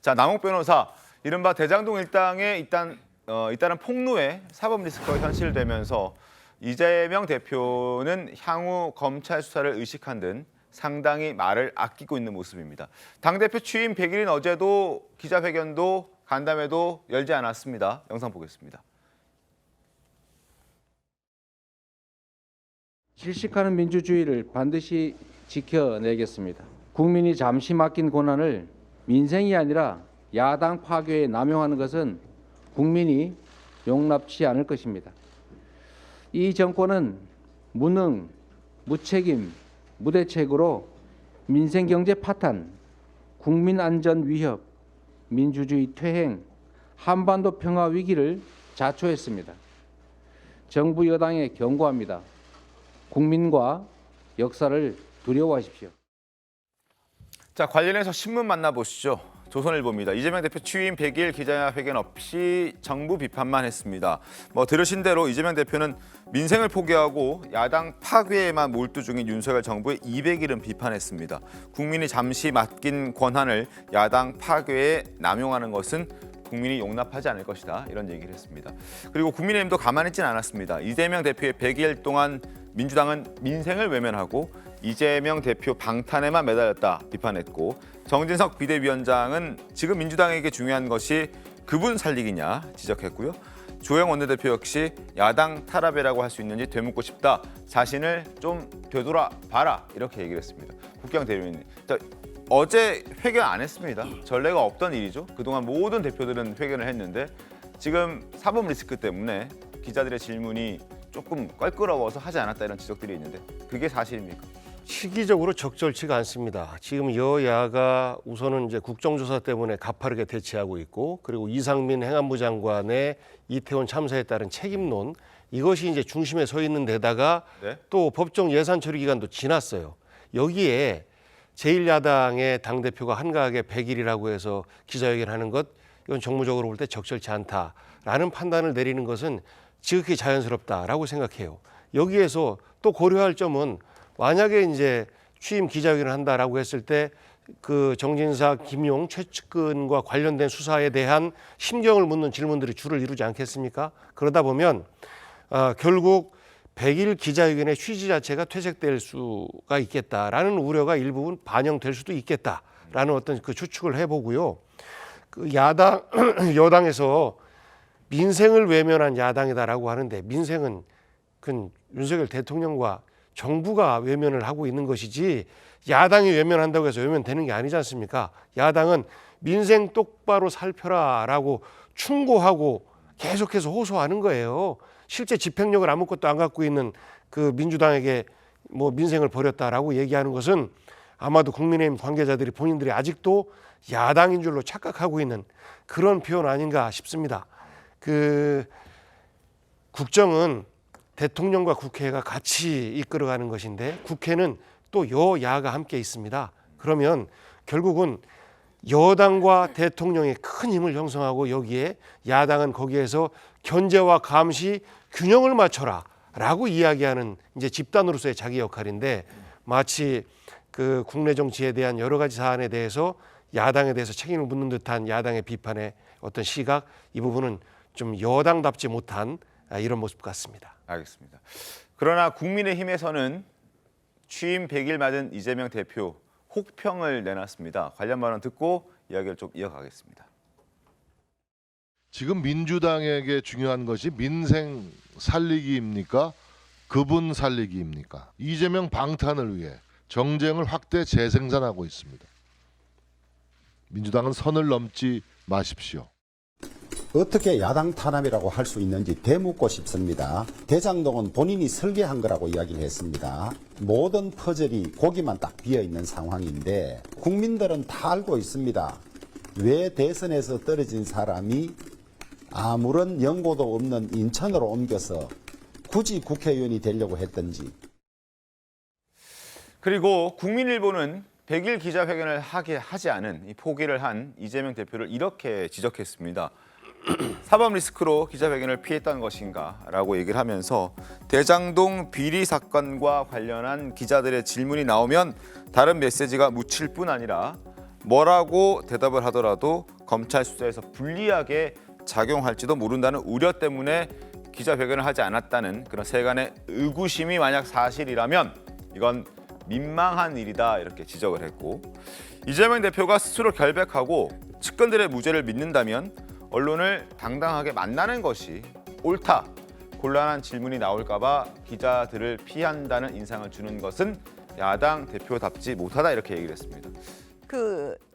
자, 남욱 변호사, 이른바 대장동 일당에 잇따른 폭로에 사법 리스크가 현실되면서 이재명 대표는 향후 검찰 수사를 의식한 듯 상당히 말을 아끼고 있는 모습입니다. 당대표 취임 100일인 어제도 기자회견도 간담회도 열지 않았습니다. 영상 보겠습니다. 질식하는 민주주의를 반드시 지켜내겠습니다. 국민이 잠시 맡긴 권한을 민생이 아니라 야당 파괴에 남용하는 것은 국민이 용납치 않을 것입니다. 이 정권은 무능, 무책임, 무대책으로 민생경제 파탄, 국민안전 위협, 민주주의 퇴행, 한반도 평화 위기를 자초했습니다. 정부 여당에 경고합니다. 국민과 역사를 두려워하십시오. 자, 관련해서 신문 만나보시죠. 조선일보입니다. 이재명 대표 취임 100일 기자회견 없이 정부 비판만 했습니다. 들으신 대로 이재명 대표는 민생을 포기하고 야당 파괴에만 몰두 중인 윤석열 정부의 200일은 비판했습니다. 국민이 잠시 맡긴 권한을 야당 파괴에 남용하는 것은 국민이 용납하지 않을 것이다. 이런 얘기를 했습니다. 그리고 국민의힘도 가만히 있진 않았습니다. 이재명 대표의 100일 동안 민주당은 민생을 외면하고 이재명 대표 방탄에만 매달렸다 비판했고, 정진석 비대위원장은 지금 민주당에게 중요한 것이 그분 살리기냐 지적했고요. 조영 원내대표 역시 야당 탄압이라고 할 수 있는지 되묻고 싶다. 자신을 좀 되돌아봐라. 이렇게 얘기를 했습니다. 국경 대변인. 어제 회견 안 했습니다. 전례가 없던 일이죠. 그동안 모든 대표들은 회견을 했는데 지금 사법 리스크 때문에 기자들의 질문이 조금 껄끄러워서 하지 않았다 이런 지적들이 있는데 그게 사실입니까? 시기적으로 적절치가 않습니다. 지금 여야가 우선은 이제 국정조사 때문에 가파르게 대치하고 있고, 그리고 이상민 행안부 장관의 이태원 참사에 따른 책임론, 이것이 이제 중심에 서 있는 데다가 네? 또 법정 예산 처리 기간도 지났어요. 여기에 제1야당의 당대표가 한가하게 100일이라고 해서 기자회견하는 것, 이건 정무적으로 볼 때 적절치 않다라는 판단을 내리는 것은 지극히 자연스럽다라고 생각해요. 여기에서 또 고려할 점은 만약에 이제 취임 기자회견을 한다라고 했을 때 그 정진상, 김용, 최측근과 관련된 수사에 대한 심경을 묻는 질문들이 줄을 이루지 않겠습니까? 그러다 보면 결국 100일 기자회견의 취지 자체가 퇴색될 수가 있겠다라는 우려가 일부분 반영될 수도 있겠다라는 어떤 그 추측을 해보고요. 그 여당에서 민생을 외면한 야당이다라고 하는데, 민생은 그 윤석열 대통령과 정부가 외면을 하고 있는 것이지 야당이 외면한다고 해서 외면되는 게 아니지 않습니까? 야당은 민생 똑바로 살펴라라고 충고하고 계속해서 호소하는 거예요. 실제 집행력을 아무것도 안 갖고 있는 그 민주당에게 민생을 버렸다라고 얘기하는 것은 아마도 국민의힘 관계자들이 본인들이 아직도 야당인 줄로 착각하고 있는 그런 표현 아닌가 싶습니다. 그 국정은 대통령과 국회가 같이 이끌어가는 것인데 국회는 또 여야가 함께 있습니다. 그러면 결국은 여당과 대통령이 큰 힘을 형성하고 여기에 야당은 거기에서 견제와 감시 균형을 맞춰라라고 이야기하는 이제 집단으로서의 자기 역할인데, 마치 그 국내 정치에 대한 여러 가지 사안에 대해서 야당에 대해서 책임을 묻는 듯한 야당의 비판의 어떤 시각, 이 부분은 좀 여당답지 못한 이런 모습 같습니다. 알겠습니다. 그러나 국민의힘에서는 취임 100일 맞은 이재명 대표 혹평을 내놨습니다. 관련 발언 듣고 이야기를 좀 이어가겠습니다. 지금 민주당에게 중요한 것이 민생 살리기입니까? 그분 살리기입니까? 이재명 방탄을 위해 정쟁을 확대 재생산하고 있습니다. 민주당은 선을 넘지 마십시오. 어떻게 야당 탄압이라고 할 수 있는지 되묻고 싶습니다. 대장동은 본인이 설계한 거라고 이야기를 했습니다. 모든 퍼즐이 거기만 딱 비어있는 상황인데 국민들은 다 알고 있습니다. 왜 대선에서 떨어진 사람이 아무런 연고도 없는 인천으로 옮겨서 굳이 국회의원이 되려고 했던지. 그리고 국민일보는 100일 기자회견을 하지 않은 포기를 한 이재명 대표를 이렇게 지적했습니다. 사법 리스크로 기자회견을 피했던 것인가 라고 얘기를 하면서 대장동 비리 사건과 관련한 기자들의 질문이 나오면 다른 메시지가 묻힐 뿐 아니라 뭐라고 대답을 하더라도 검찰 수사에서 불리하게 작용할지도 모른다는 우려 때문에 기자회견을 하지 않았다는 그런 세간의 의구심이 만약 사실이라면 이건 민망한 일이다 이렇게 지적을 했고, 이재명 대표가 스스로 결백하고 측근들의 무죄를 믿는다면 언론을 당당하게 만나는 것이 옳다. 곤란한 질문이 나올까 봐 기자들을 피한다는 인상을 주는 것은 야당 대표답지 못하다 이렇게 얘기를 했습니다.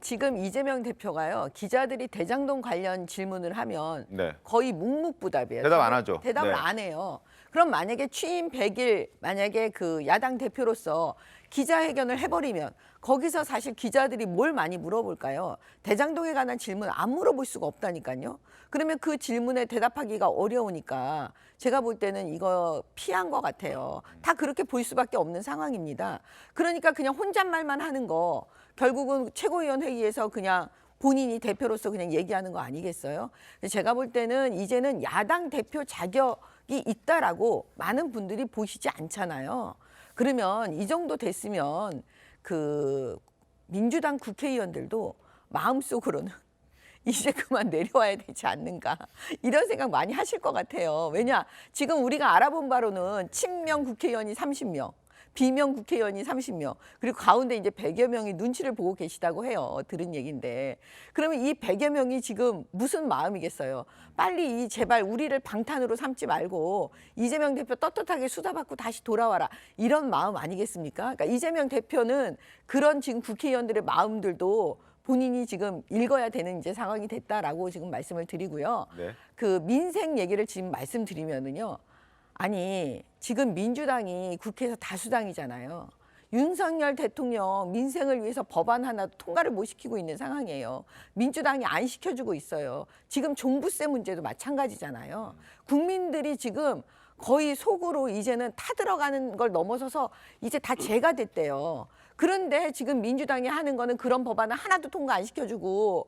지금 이재명 대표가요, 기자들이 대장동 관련 질문을 하면 네. 거의 묵묵부답이에요. 대답 안 하죠. 대답을 네. 안 해요. 그럼 만약에 취임 100일 만약에 그 야당 대표로서 기자회견을 해버리면 거기서 사실 기자들이 뭘 많이 물어볼까요? 대장동에 관한 질문 안 물어볼 수가 없다니까요. 그러면 그 질문에 대답하기가 어려우니까 제가 볼 때는 이거 피한 것 같아요. 다 그렇게 볼 수밖에 없는 상황입니다. 그러니까 그냥 혼잣말만 하는 거 결국은 최고위원 회의에서 그냥 본인이 대표로서 그냥 얘기하는 거 아니겠어요? 제가 볼 때는 이제는 야당 대표 자격이 있다라고 많은 분들이 보시지 않잖아요. 그러면 이 정도 됐으면 그 민주당 국회의원들도 마음속으로는 이제 그만 내려와야 되지 않는가 이런 생각 많이 하실 것 같아요. 왜냐 지금 우리가 알아본 바로는 친명 국회의원이 30명, 비명 국회의원이 30명, 그리고 가운데 이제 100여 명이 눈치를 보고 계시다고 해요. 들은 얘기인데 그러면 이 100여 명이 지금 무슨 마음이겠어요? 빨리 제발 우리를 방탄으로 삼지 말고 이재명 대표 떳떳하게 수사받고 다시 돌아와라 이런 마음 아니겠습니까? 그러니까 이재명 대표는 그런 지금 국회의원들의 마음들도 본인이 지금 읽어야 되는 이제 상황이 됐다라고 지금 말씀을 드리고요. 네. 그 민생 얘기를 지금 말씀드리면은요. 아니 지금 민주당이 국회에서 다수당이잖아요. 윤석열 대통령 민생을 위해서 법안 하나도 통과를 못 시키고 있는 상황이에요. 민주당이 안 시켜주고 있어요. 지금 종부세 문제도 마찬가지잖아요. 국민들이 지금 거의 속으로 이제는 타들어가는 걸 넘어서서 이제 다 죄가 됐대요. 그런데 지금 민주당이 하는 거는 그런 법안을 하나도 통과 안 시켜주고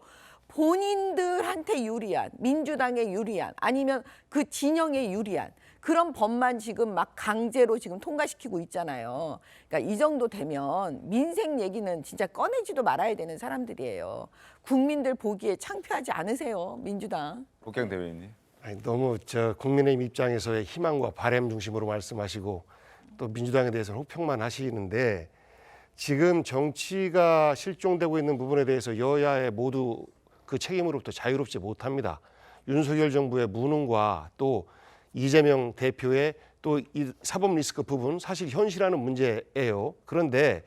본인들한테 유리한, 민주당에 유리한, 아니면 그 진영에 유리한 그런 법만 지금 막 강제로 지금 통과시키고 있잖아요. 그러니까 이 정도 되면 민생 얘기는 진짜 꺼내지도 말아야 되는 사람들이에요. 국민들 보기에 창피하지 않으세요, 민주당? 국경 대변인님. 아니, 너무 국민의힘 입장에서의 희망과 바람 중심으로 말씀하시고 또 민주당에 대해서는 호평만 하시는데 지금 정치가 실종되고 있는 부분에 대해서 여야의 모두 그 책임으로부터 자유롭지 못합니다. 윤석열 정부의 무능과 또 이재명 대표의 또 이 사법 리스크 부분 사실 현실화는 문제예요. 그런데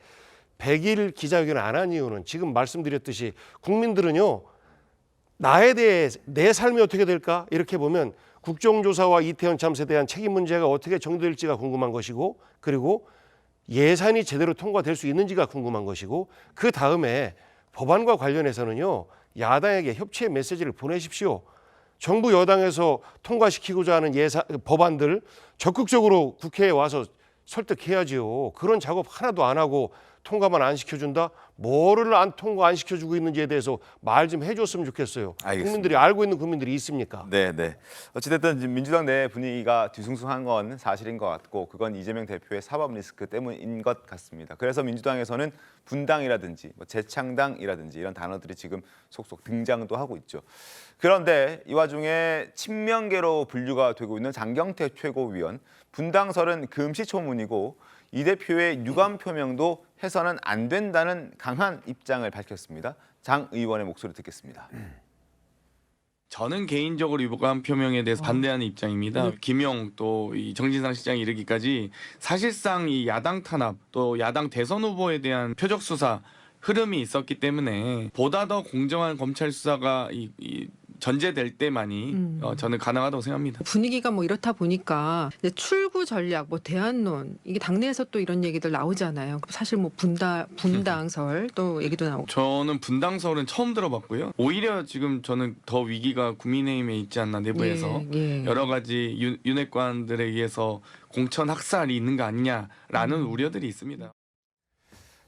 100일 기자회견을 안 한 이유는 지금 말씀드렸듯이 국민들은요. 나에 대해 내 삶이 어떻게 될까? 이렇게 보면 국정조사와 이태원 참사에 대한 책임 문제가 어떻게 정리될지가 궁금한 것이고 그리고 예산이 제대로 통과될 수 있는지가 궁금한 것이고 그 다음에 법안과 관련해서는요. 야당에게 협치의 메시지를 보내십시오. 정부 여당에서 통과시키고자 하는 법안들 적극적으로 국회에 와서 설득해야지요. 그런 작업 하나도 안 하고 통과만 안 시켜준다? 뭐를 통과 안 시켜주고 있는지에 대해서 말 좀 해줬으면 좋겠어요. 알겠습니다. 국민들이 알고 있는 국민들이 있습니까? 네. 어찌됐든 지금 민주당 내 분위기가 뒤숭숭한 건 사실인 것 같고 그건 이재명 대표의 사법 리스크 때문인 것 같습니다. 그래서 민주당에서는 분당이라든지 재창당이라든지 이런 단어들이 지금 속속 등장도 하고 있죠. 그런데 이 와중에 친명계로 분류가 되고 있는 장경태 최고위원 분당설은 금시초문이고 이 대표의 유감 표명도 해서는 안 된다는 강한 입장을 밝혔습니다. 장 의원의 목소리 듣겠습니다. 저는 개인적으로 유감 표명에 대해서 반대하는 입장입니다. 김용 또 이 정진상 시장이 이르기까지 사실상 이 야당 탄압 또 야당 대선 후보에 대한 표적 수사 흐름이 있었기 때문에 보다 더 공정한 검찰 수사가 전제될 때만이 저는 가능하다고 생각합니다. 분위기가 뭐 이렇다 보니까 이제 출구 전략, 뭐 대안론 이게 당내에서 또 이런 얘기들 나오잖아요. 사실 뭐 분당설 또 얘기도 나오고. 저는 분당설은 처음 들어봤고요. 오히려 지금 저는 더 위기가 국민의힘에 있지 않나 내부에서 예. 여러 가지 윤핵관들에 의해서 공천 학살이 있는 거 아니냐라는 우려들이 있습니다.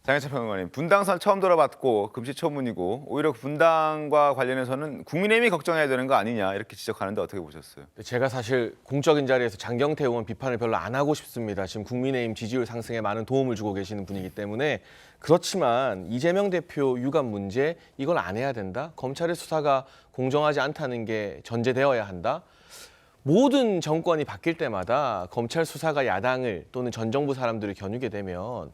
장혜철 평론가님, 분당선 처음 들어봤고 금시초문이고 오히려 분당과 관련해서는 국민의힘이 걱정해야 되는 거 아니냐 이렇게 지적하는데 어떻게 보셨어요? 제가 사실 공적인 자리에서 장경태 의원 비판을 별로 안 하고 싶습니다. 지금 국민의힘 지지율 상승에 많은 도움을 주고 계시는 분이기 때문에. 그렇지만 이재명 대표 유감 문제 이걸 안 해야 된다. 검찰의 수사가 공정하지 않다는 게 전제되어야 한다. 모든 정권이 바뀔 때마다 검찰 수사가 야당을 또는 전 정부 사람들을 겨누게 되면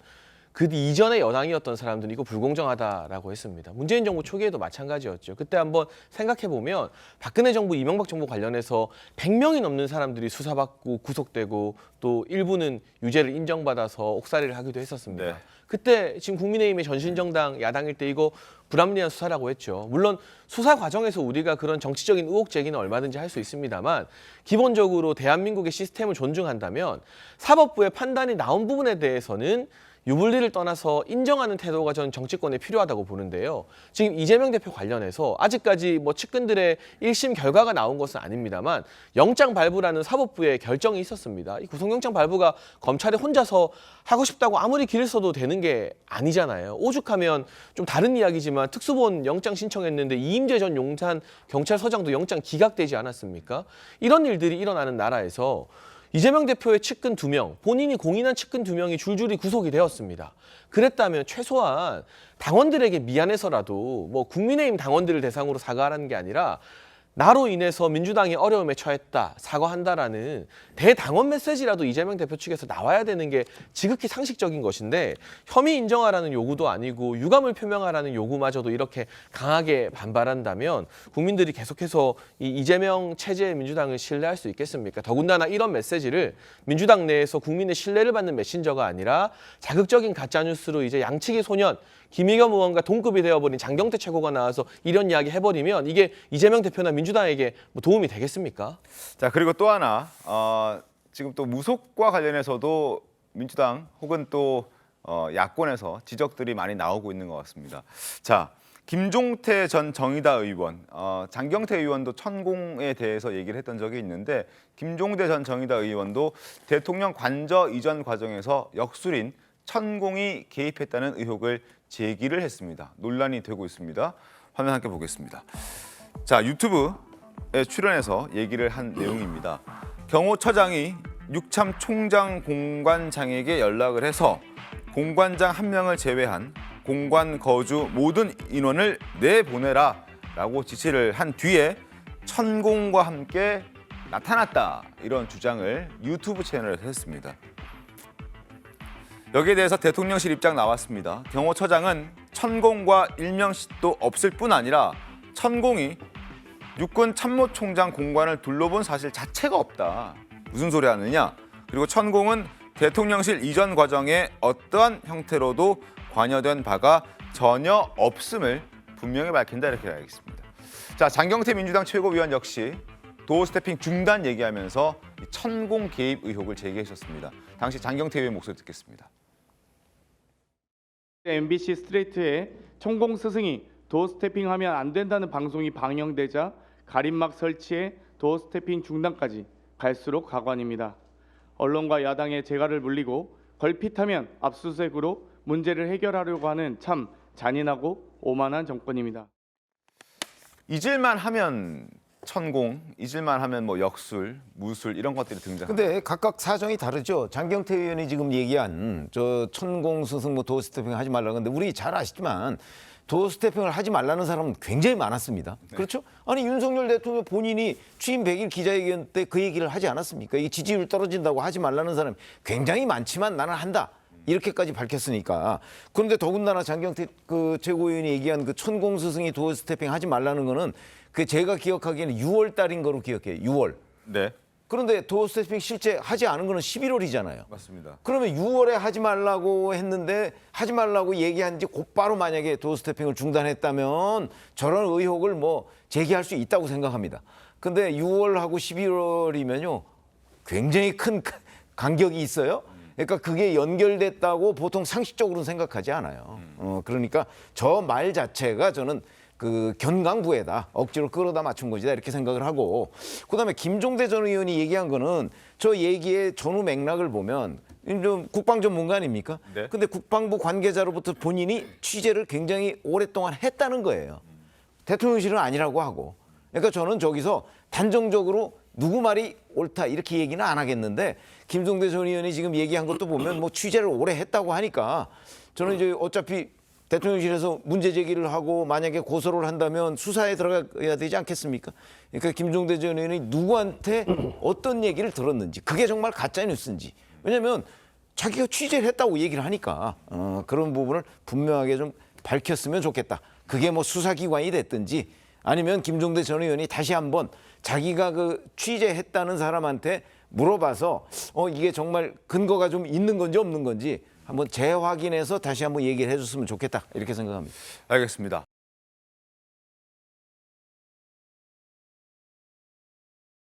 그 이전에 여당이었던 사람들은 이거 불공정하다라고 했습니다. 문재인 정부 초기에도 마찬가지였죠. 그때 한번 생각해보면 박근혜 정부, 이명박 정부 관련해서 100명이 넘는 사람들이 수사받고 구속되고 또 일부는 유죄를 인정받아서 옥살이를 하기도 했었습니다. 네. 그때 지금 국민의힘의 전신정당 야당일 때 이거 불합리한 수사라고 했죠. 물론 수사 과정에서 우리가 그런 정치적인 의혹 제기는 얼마든지 할 수 있습니다만 기본적으로 대한민국의 시스템을 존중한다면 사법부의 판단이 나온 부분에 대해서는 유불리를 떠나서 인정하는 태도가 전 정치권에 필요하다고 보는데요. 지금 이재명 대표 관련해서 아직까지 뭐 측근들의 1심 결과가 나온 것은 아닙니다만 영장 발부라는 사법부의 결정이 있었습니다. 이 구속영장 발부가 검찰에 혼자서 하고 싶다고 아무리 길을 써도 되는 게 아니잖아요. 오죽하면 좀 다른 이야기지만 특수본 영장 신청했는데 이임재 전 용산 경찰서장도 영장 기각되지 않았습니까? 이런 일들이 일어나는 나라에서 이재명 대표의 측근 2명, 본인이 공인한 측근 2명이 줄줄이 구속이 되었습니다. 그랬다면 최소한 당원들에게 미안해서라도 뭐 국민의힘 당원들을 대상으로 사과하라는 게 아니라 나로 인해서 민주당이 어려움에 처했다, 사과한다라는 대당원 메시지라도 이재명 대표 측에서 나와야 되는 게 지극히 상식적인 것인데 혐의 인정하라는 요구도 아니고 유감을 표명하라는 요구마저도 이렇게 강하게 반발한다면 국민들이 계속해서 이 이재명 체제의 민주당을 신뢰할 수 있겠습니까? 더군다나 이런 메시지를 민주당 내에서 국민의 신뢰를 받는 메신저가 아니라 자극적인 가짜뉴스로 이제 양치기 소년 김의겸 의원과 동급이 되어버린 장경태 최고가 나와서 이런 이야기 해버리면 이게 이재명 대표나 민주당에게 뭐 도움이 되겠습니까? 자, 그리고 또 하나 지금 또 무속과 관련해서도 민주당 혹은 또 야권에서 지적들이 많이 나오고 있는 것 같습니다. 자, 김종태 전 정의당 의원, 장경태 의원도 천공에 대해서 얘기를 했던 적이 있는데 김종대 전 정의당 의원도 대통령 관저 이전 과정에서 역술인 천공이 개입했다는 의혹을 제기를 했습니다. 논란이 되고 있습니다. 화면 함께 보겠습니다. 자, 유튜브에 출연해서 얘기를 한 내용입니다. 경호처장이 육참 총장 공관장에게 연락을 해서 공관장 한 명을 제외한 공관 거주 모든 인원을 내보내라 라고 지시를 한 뒤에 천공과 함께 나타났다, 이런 주장을 유튜브 채널에서 했습니다. 여기에 대해서 대통령실 입장 나왔습니다. 경호처장은 천공과 일명씩도 없을 뿐 아니라 천공이 육군 참모총장 공관을 둘러본 사실 자체가 없다. 무슨 소리 하느냐? 그리고 천공은 대통령실 이전 과정에 어떠한 형태로도 관여된 바가 전혀 없음을 분명히 밝힌다, 이렇게 알겠습니다. 자, 장경태 민주당 최고위원 역시 도어 스태핑 중단 얘기하면서 천공 개입 의혹을 제기하셨습니다. 당시 장경태 의원 목소리 듣겠습니다. MBC 스트레이트에 천공 스승이 도어 스태핑하면 안 된다는 방송이 방영되자 가림막 설치에 도어 스태핑 중단까지 갈수록 가관입니다. 언론과 야당의 재갈을 물리고 걸핏하면 압수수색으로 문제를 해결하려고 하는 참 잔인하고 오만한 정권입니다. 잊을만 하면 천공, 잊을만 하면 뭐 역술, 무술 이런 것들이 등장합니다. 근데 각각 사정이 다르죠. 장경태 의원이 지금 얘기한 저 천공 스승 뭐 도어 스태핑 하지 말라고 하는데 우리 잘 아시지만 도어 스태핑을 하지 말라는 사람은 굉장히 많았습니다. 네. 그렇죠? 아니 윤석열 대통령 본인이 취임 100일 기자회견 때 그 얘기를 하지 않았습니까? 이 지지율 떨어진다고 하지 말라는 사람이 굉장히 많지만 나는 한다. 이렇게까지 밝혔으니까. 그런데 더군다나 장경태 그 최고위원이 얘기한 그 천공 스승이 도어 스태핑 하지 말라는 거는 그 제가 기억하기에는 6월 달인 거로 기억해요. 6월. 네, 그런데 도어 스태핑 실제 하지 않은 거는 11월이잖아요. 맞습니다. 그러면 6월에 하지 말라고 했는데 하지 말라고 얘기한 지 곧바로 만약에 도어 스태핑을 중단했다면 저런 의혹을 뭐 제기할 수 있다고 생각합니다. 근데 6월하고 11월이면요 굉장히 큰 간격이 있어요. 그러니까 그게 연결됐다고 보통 상식적으로는 생각하지 않아요. 그러니까 저 말 자체가 저는 그 견강부에다 억지로 끌어다 맞춘 것이다 이렇게 생각을 하고, 그다음에 김종대 전 의원이 얘기한 거는 저 얘기의 전후 맥락을 보면 좀 국방 전문가 아닙니까? 네. 근데 국방부 관계자로부터 본인이 취재를 굉장히 오랫동안 했다는 거예요. 대통령실은 아니라고 하고. 그러니까 저는 저기서 단정적으로 누구 말이 옳다 이렇게 얘기는 안 하겠는데 김종대 전 의원이 지금 얘기한 것도 보면 뭐 취재를 오래 했다고 하니까 저는 이제 어차피 대통령실에서 문제 제기를 하고 만약에 고소를 한다면 수사에 들어가야 되지 않겠습니까? 그러니까 김종대 전 의원이 누구한테 어떤 얘기를 들었는지 그게 정말 가짜 뉴스인지 왜냐하면 자기가 취재를 했다고 얘기를 하니까 그런 부분을 분명하게 좀 밝혔으면 좋겠다. 그게 뭐 수사기관이 됐든지 아니면 김종대 전 의원이 다시 한번 자기가 그 취재했다는 사람한테 물어봐서 이게 정말 근거가 좀 있는 건지 없는 건지 한번 재확인해서 다시 한번 얘기를 해줬으면 좋겠다 이렇게 생각합니다. 알겠습니다.